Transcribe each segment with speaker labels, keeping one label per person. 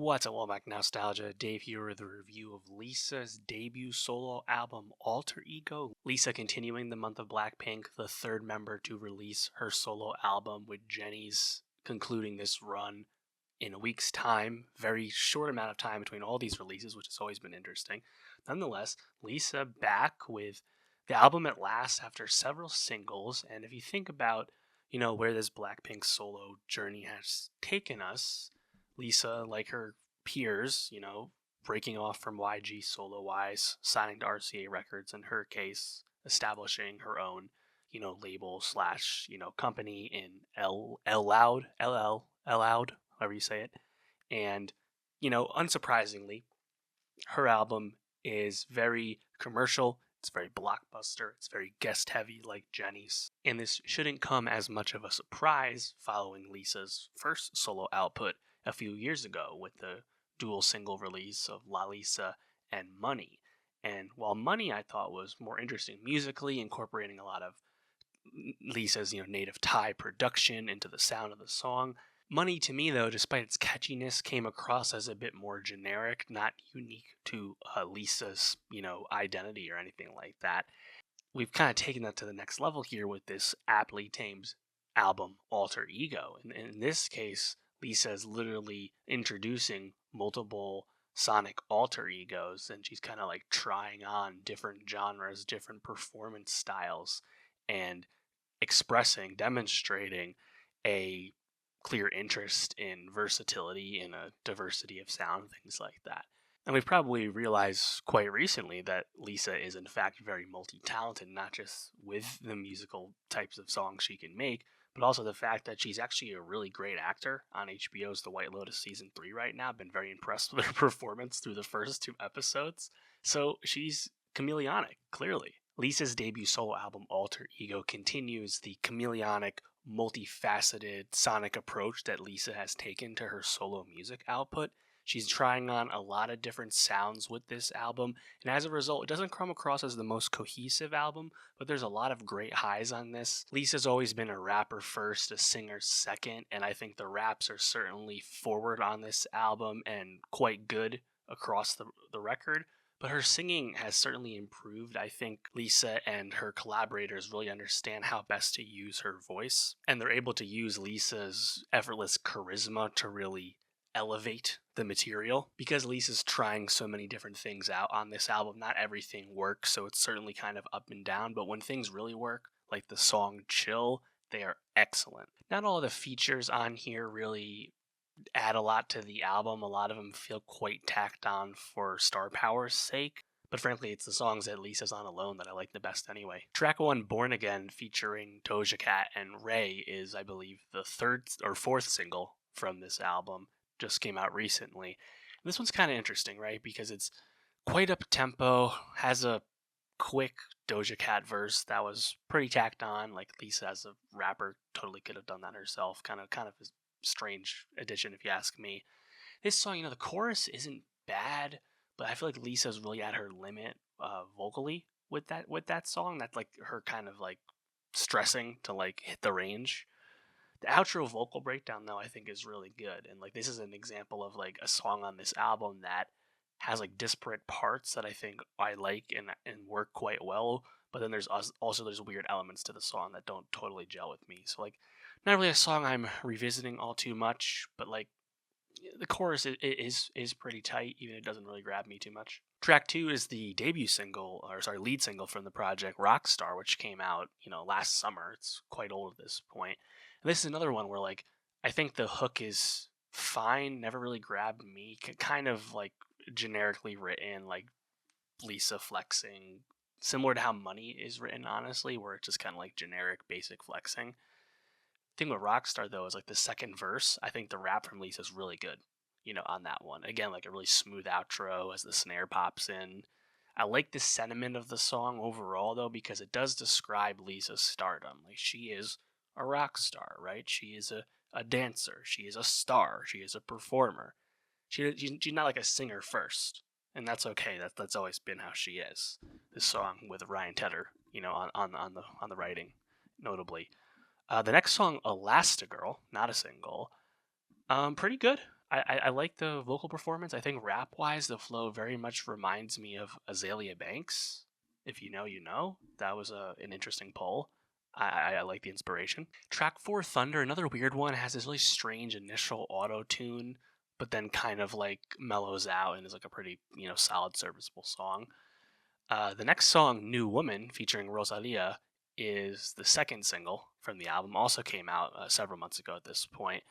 Speaker 1: What's up, welcome back to Nowstalgia. Dave here with a review of Lisa's debut solo album, Alter Ego. Lisa continuing the month of BLACKPINK, the third member to release her solo album, with Jennie's concluding this run in a week's time. Very short amount of time between all these releases, which has always been interesting. Nonetheless, Lisa back with the album at last after several singles. And if you think about, where this BLACKPINK solo journey has taken us, Lisa, like her peers, breaking off from YG solo wise, signing to RCA Records, in her case, establishing her own, label slash, company in Loud, however you say it. And, unsurprisingly, her album is very commercial. It's very blockbuster. It's very guest heavy, like Jennie's. And this shouldn't come as much of a surprise following Lisa's first solo output a few years ago with the dual single release of La Lisa and Money. And while Money I thought was more interesting musically, incorporating a lot of Lisa's native Thai production into the sound of the song, Money to me, though, despite its catchiness, came across as a bit more generic, not unique to Lisa's identity or anything like that. We've kind of taken that to the next level here with this aptly tamed album, Alter Ego. And in this case, Lisa is literally introducing multiple sonic alter egos, and she's kind of like trying on different genres, different performance styles, and demonstrating a clear interest in versatility and a diversity of sound, things like that. And we've probably realized quite recently that Lisa is in fact very multi-talented, not just with the musical types of songs she can make, but also the fact that she's actually a really great actor on HBO's The White Lotus Season 3 right now. I've been very impressed with her performance through the first two episodes. So she's chameleonic, clearly. Lisa's debut solo album, Alter Ego, continues the chameleonic, multifaceted sonic approach that Lisa has taken to her solo music output. She's trying on a lot of different sounds with this album, and as a result, it doesn't come across as the most cohesive album, but there's a lot of great highs on this. Lisa's always been a rapper first, a singer second, and I think the raps are certainly forward on this album and quite good across the record. But her singing has certainly improved. I think Lisa and her collaborators really understand how best to use her voice, and they're able to use Lisa's effortless charisma to really elevate the material. Because Lisa's trying so many different things out on this album, not everything works, so it's certainly kind of up and down, but when things really work, like the song Chill, they are excellent. Not all of the features on here really add a lot to the album. A lot of them feel quite tacked on for star power's sake, but frankly, it's the songs that Lisa's on alone that I like the best anyway. Track 1, Born Again, featuring Doja Cat and Ray, is, I believe, the third or fourth single from this album. Just came out recently. This one's kind of interesting, right? Because it's quite up tempo, has a quick Doja Cat verse that was pretty tacked on. Like, Lisa as a rapper totally could have done that herself. Kind of a strange addition, if you ask me. This song, the chorus isn't bad, but I feel like Lisa's really at her limit vocally with that song. That's like her kind of like stressing to like hit the range. The outro vocal breakdown, though, I think is really good, and like this is an example of like a song on this album that has like disparate parts that I think I like and work quite well. But then there's weird elements to the song that don't totally gel with me. So like, not really a song I'm revisiting all too much, but like the chorus is pretty tight, even if it doesn't really grab me too much. Track 2 is the lead single from the project, Rockstar, which came out, last summer. It's quite old at this point. And this is another one where like I think the hook is fine, never really grabbed me. Kind of like generically written, like Lisa flexing, similar to how Money is written, honestly, where it's just kind of like generic, basic flexing. Thing with Rockstar, though, is like the second verse. I think the rap from Lisa is really good, on that one. Again, like a really smooth outro as the snare pops in. I like the sentiment of the song overall, though, because it does describe Lisa's stardom. Like, she is a rock star, right? She is a dancer. She is a star. She is a performer. She's not like a singer first, and that's okay. That's always been how she is. This song with Ryan Tedder, on the writing, notably. The next song, Elastigirl, not a single, pretty good. I like the vocal performance. I think rap wise, the flow very much reminds me of Azalea Banks. If you know, you know. That was an interesting poll. I like the inspiration. Track 4, Thunder, another weird one, has this really strange initial auto tune, but then kind of like mellows out and is like a pretty, solid, serviceable song. The next song, New Woman, featuring Rosalia, is the second single from the album. Also came out several months ago at this point.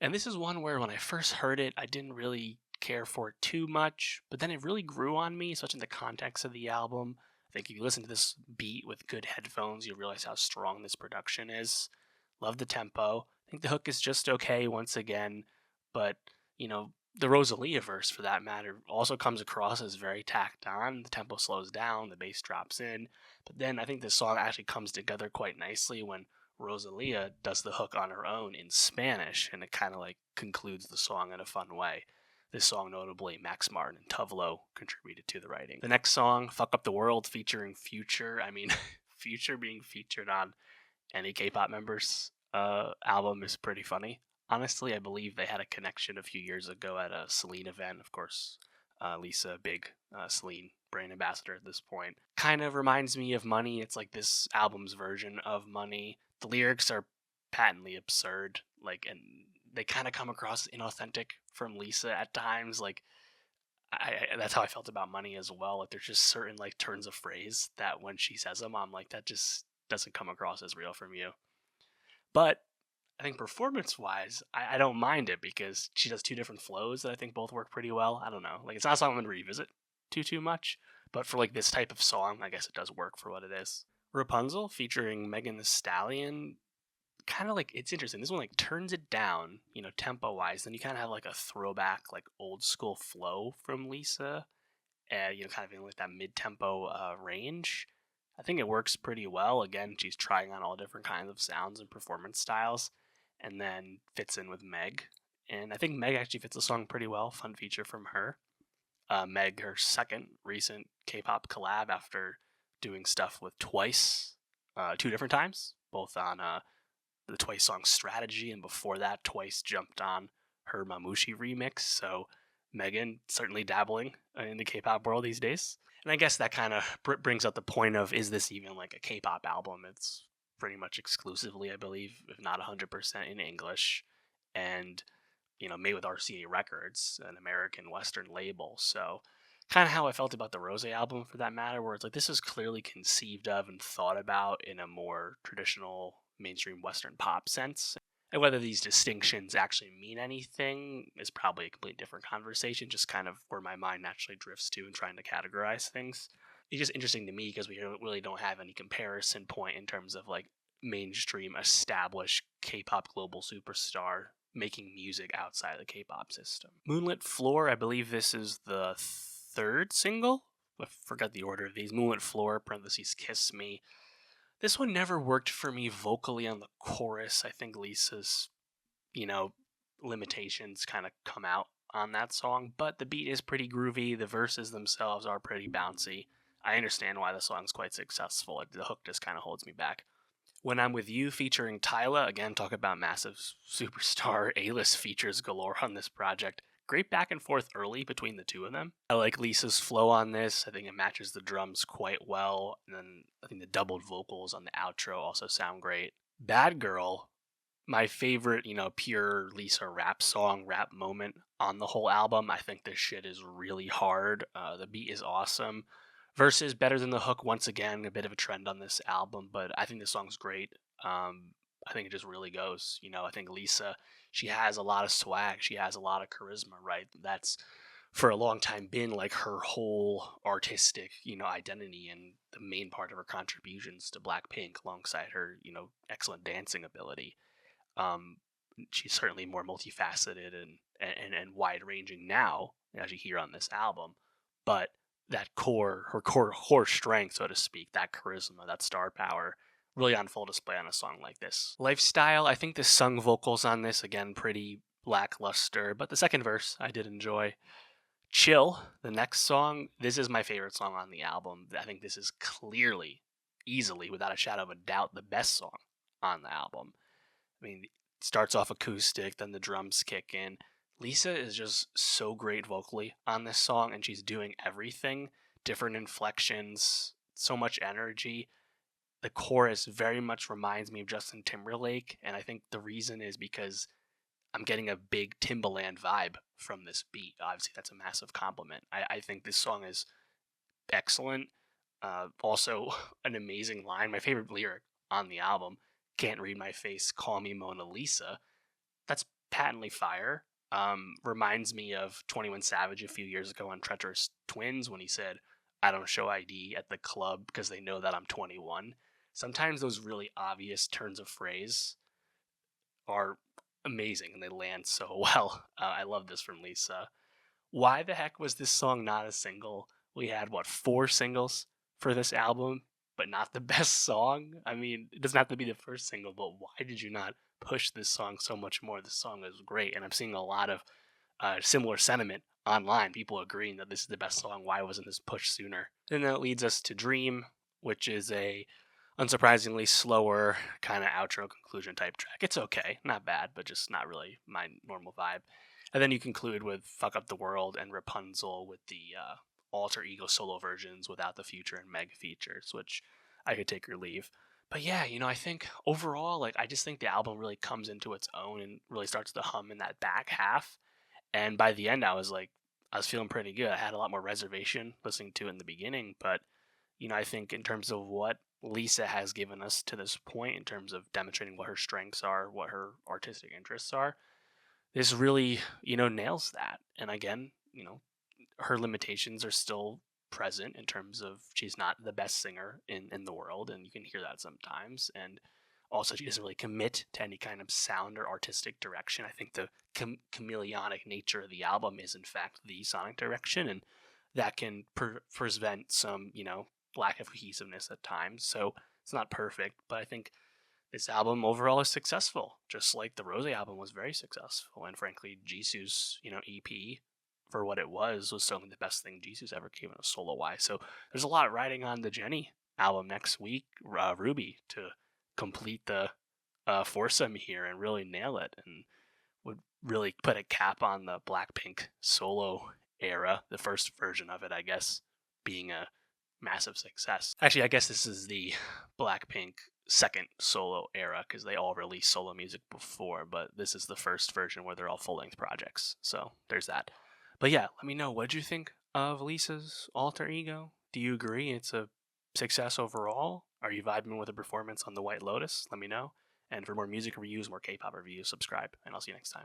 Speaker 1: And this is one where when I first heard it, I didn't really care for it too much, but then it really grew on me, especially in the context of the album. I think if you listen to this beat with good headphones, you'll realize how strong this production is. Love the tempo. I think the hook is just okay once again, but, the Rosalia verse, for that matter, also comes across as very tacked on. The tempo slows down, the bass drops in, but then I think this song actually comes together quite nicely when Rosalia does the hook on her own in Spanish, and it kind of like concludes the song in a fun way. This song, notably, Max Martin and Tuvlo contributed to the writing. The next song, Fuck Up the World, featuring Future. I mean, Future being featured on any K-pop members' album is pretty funny. Honestly, I believe they had a connection a few years ago at a Celine event. Of course, Lisa, big Celine brand ambassador at this point. Kind of reminds me of Money. It's like this album's version of Money. The lyrics are patently absurd, and they kind of come across as inauthentic from Lisa at times. That's how I felt about Money as well. Like, there's just certain turns of phrase that when she says them, I'm like, that just doesn't come across as real from you. But I think performance-wise, I don't mind it because she does two different flows that I think both work pretty well. I don't know. It's not something I'm going to revisit too much, but for this type of song, I guess it does work for what it is. Rapunzel, featuring Megan Thee Stallion, kind of it's interesting. This one turns it down, tempo-wise. Then you kind of have a throwback, old school flow from Lisa, kind of in that mid-tempo range. I think it works pretty well. Again, she's trying on all different kinds of sounds and performance styles, and then fits in with Meg. And I think Meg actually fits the song pretty well. Fun feature from her. Meg, her second recent K-pop collab after doing stuff with Twice 2 different times, both on the Twice song Strategy, and before that, Twice jumped on her Mamushi remix. So Megan certainly dabbling in the K-pop world these days. And I guess that kind of brings up the point of, is this even a K-pop album? It's pretty much exclusively, I believe, if not 100% in English, and made with RCA Records, an American Western label. So kind of how I felt about the Rose album, for that matter, where it's this is clearly conceived of and thought about in a more traditional mainstream Western pop sense. And whether these distinctions actually mean anything is probably a completely different conversation, just kind of where my mind naturally drifts to in trying to categorize things. It's just interesting to me because we really don't have any comparison point in terms of mainstream established K-pop global superstar making music outside the K-pop system. Moonlit Floor, I believe this is the third single. I forgot the order of these. Moonlit Floor, parentheses, Kiss Me. This one never worked for me vocally on the chorus. I think Lisa's, limitations kind of come out on that song, but the beat is pretty groovy. The verses themselves are pretty bouncy. I understand why the song's quite successful. The hook just kind of holds me back. When I'm With You, featuring Tyla, again, talk about massive superstar A-list features galore on this project. Great back and forth early between the two of them. I like Lisa's flow on this. I think it matches the drums quite well. And then I think the doubled vocals on the outro also sound great. Bad Girl, my favorite, pure Lisa rap song, rap moment on the whole album. I think this shit is really hard. The beat is awesome. Verse is better than the hook, once again, a bit of a trend on this album, but I think the song's great. I think it just really goes. I think Lisa, she has a lot of swag. She has a lot of charisma, right? That's for a long time been her whole artistic, identity, and the main part of her contributions to BLACKPINK, alongside her, excellent dancing ability. She's certainly more multifaceted and wide ranging now, as you hear on this album. But that her core strength, so to speak, that charisma, that star power, really on full display on a song like this. Lifestyle, I think the sung vocals on this, again, pretty lackluster, but the second verse I did enjoy. Chill, the next song, this is my favorite song on the album. I think this is clearly, easily, without a shadow of a doubt, the best song on the album. I mean, it starts off acoustic, then the drums kick in. Lisa is just so great vocally on this song, and she's doing everything, different inflections, so much energy. The chorus very much reminds me of Justin Timberlake, and I think the reason is because I'm getting a big Timbaland vibe from this beat. Obviously, that's a massive compliment. I think this song is excellent. Also, an amazing line. My favorite lyric on the album: "Can't read my face, call me Mona Lisa." That's patently fire. Reminds me of 21 Savage a few years ago on Treacherous Twins when he said, "I don't show ID at the club because they know that I'm 21." Sometimes those really obvious turns of phrase are amazing and they land so well. I love this from Lisa. Why the heck was this song not a single? We had, what, four singles for this album, but not the best song? I mean, it doesn't have to be the first single, but why did you not push this song so much more? This song is great, and I'm seeing a lot of similar sentiment online. People agreeing that this is the best song. Why wasn't this pushed sooner? And that leads us to Dream, which is a unsurprisingly slower kind of outro conclusion type track. It's okay, not bad, but just not really my normal vibe. And then you conclude with Fuck Up the World and Rapunzel with the alter ego solo versions without the Future and Meg features, which I could take or leave. But yeah, I think overall, like, I just think the album really comes into its own and really starts to hum in that back half. And by the end, I was feeling pretty good. I had a lot more reservation listening to it in the beginning, but I think in terms of what Lisa has given us to this point, in terms of demonstrating what her strengths are, what her artistic interests are, this really, nails that. And again, her limitations are still present in terms of she's not the best singer in the world, and you can hear that sometimes. And also, she doesn't really commit to any kind of sound or artistic direction. I think the chameleonic nature of the album is, in fact, the sonic direction, and that can prevent some, lack of cohesiveness at times. So it's not perfect, but I think this album overall is successful, just like the Rose album was very successful. And frankly, Jisoo's, EP for what it was certainly the best thing Jisoo's ever came in a solo wise. So there's a lot riding on the Jenny album next week, Ruby, to complete the foursome here and really nail it, and would really put a cap on the Blackpink solo era, the first version of it, I guess, being a massive success. Actually, I guess this is the Blackpink second solo era because they all released solo music before, but this is the first version where they're all full length projects. So there's that. But yeah, let me know, what did you think of Lisa's alter ego? Do you agree it's a success overall? Are you vibing with the performance on The White Lotus? Let me know. And for more music reviews, more K-pop reviews, subscribe, and I'll see you next time.